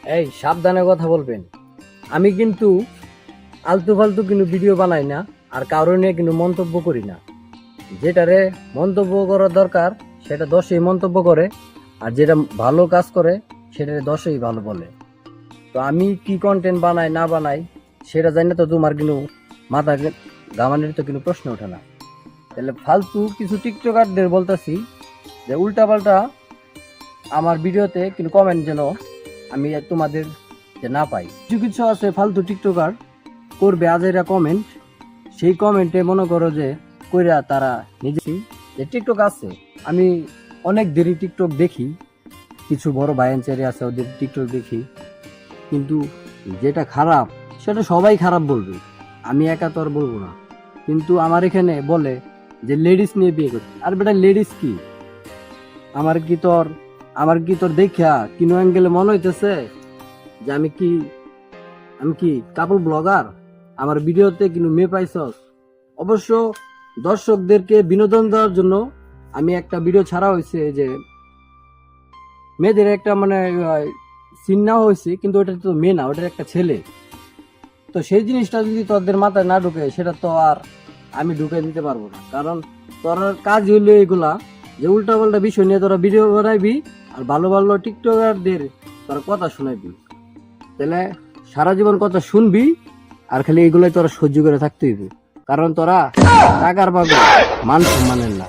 এই সাবধানে কথা বলবেন। আমি কিন্তু আলতু ফালতু কিন্তু ভিডিও বানাই না, আর কারো নিয়ে কিন্তু মন্তব্য করি না। যেটারে মন্তব্য করার দরকার সেটা দশই মন্তব্য করে, আর যেটা ভালো কাজ করে সেটারে দশই ভালো বলে। তো আমি কি কন্টেন্ট বানাই না বানাই সেটা জানি না, তো তোমার কিন্তু মাথা গামানের তো কিন্তু প্রশ্ন ওঠে না। তাহলে ফালতু কিছু টিকটকারদের বলতেছি যে উল্টাপাল্টা আমার ভিডিওতে কিন্তু কমেন্ট যেন আমি তোমাদের যে না পাই। কিছু কিছু আছে ফালতু টিকটকার করবে আজেরা কমেন্ট, সেই কমেন্টে মনে করো যে কইরা তারা নিজেই যে টিকটক আছে। আমি অনেক দেরি টিকটক দেখি, কিছু বড় ভাইয়ের আছে ওদের টিকটক দেখি, কিন্তু যেটা খারাপ সেটা সবাই খারাপ বলবে, আমি একা তো আর বলবো না। কিন্তু আমার এখানে বলে যে লেডিস নিয়ে বিয়ে করতে, আর বেটা লেডিস কি? আমার কি তোর আমার কি তোর দেখা কিনো অ্যাঙ্গেলে মনে হইতেছে যে আমি কি কাপড় ব্লগার? আমার ভিডিওতে কিন্তু মেয়ে পাইছস? অবশ্য দর্শকদেরকে বিনোদন দেওয়ার জন্য আমি একটা ভিডিও ছাড়া হয়েছে যে মেয়েদের একটা মানে সিন নেওয়া হয়েছে, কিন্তু ওটা তো মেয়ে না, ওটার একটা ছেলে। তো সেই জিনিসটা যদি তোদের মাথায় না ঢুকে সেটা তো আর আমি ঢুকে দিতে পারবো না, কারণ তোর কাজ হইলো এগুলা যে উল্টা পাল্টা বিষয় নিয়ে তোরা ভিডিও বানাইবি আর ভালো ভালো টিকটকারদের তোরা কথা শোনাবি। তাহলে সারা জীবন কথা শুনবি আর খালি এগুলাই তোরা সহ্য করে থাকতে হইবে, কারণ তোরা টাকার পাবে মান সম্মানের না।